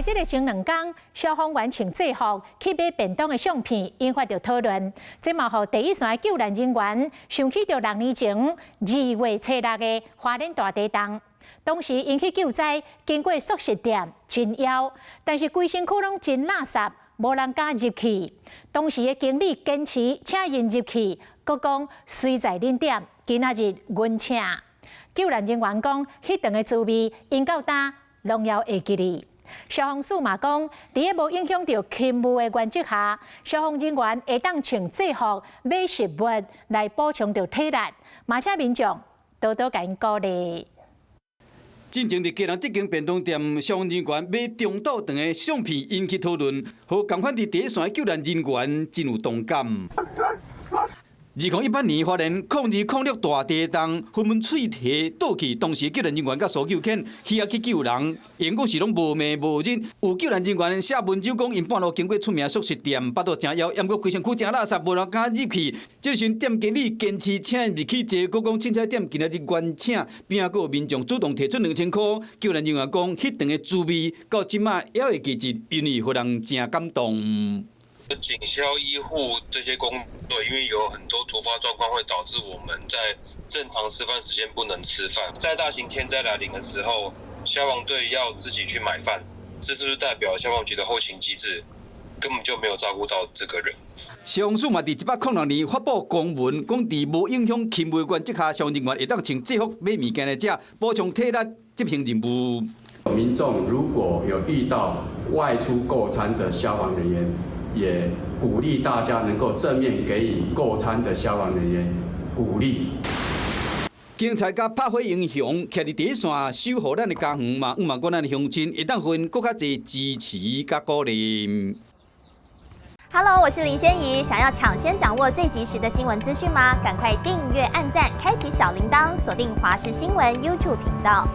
这个前2天，消防员穿制服去买便当的相片，引发着讨论。这嘛，互第一线的救援人员想起着6年前2月初6的花莲大地震，当时因去救灾，经过素食店真枵，但是规身躯拢真垃圾，无人敢入去。当时的经理坚持请因入去，佮讲随在恁点，今仔日阮请。救援人员讲，迄顿的滋味，因到呾拢还会记哩。消防署嘛讲，伫个无影响到勤务的原则下，消防人员会当穿制服、买食物来补充着体力，嘛请民众多多甲因鼓励。进前伫基隆这间便当店，消防人员买中岛长的相片引起讨论，和同款伫第一线的救援人员真有同感。2018年花莲0206大地震，纷纷喙提倒去，当时救援人员甲搜救犬起去救人，因果是拢无眠无日。有救援人员写文章讲，因半路经过出名素食店，巴肚真枵，抑过规身躯真垃圾，无人敢入去。这时店经理坚持请因入去坐，佮讲凊彩店今仔日原请，边仔个民众主动提出2000块。救援人员讲，迄顿的滋味到即马还会记住，因为互人真感动。警消医护这些工作，因为有很多突发状况，会导致我们在正常吃饭时间不能吃饭。在大型天灾来临的时候，消防队要自己去买饭，这是不是代表消防局的后勤机制根本就没有照顾到这个人？消防署嘛，伫1806年发布公文，讲伫无影响勤务原则下，消防人员会当穿制服买物件来食，补充体力，执行任务。民众如果有遇到外出购餐的消防人员，也鼓励大家能够正面给予购餐的消防人员鼓励。警察甲拍火英雄徛伫第一线守护咱的家园嘛，望讲咱的乡亲会当分更较侪支持甲鼓励。Hello， 我是林仙怡。想要抢先掌握最及时的新闻资讯吗？赶快订阅、按赞、开启小铃铛，锁定华视新闻 YouTube 频道。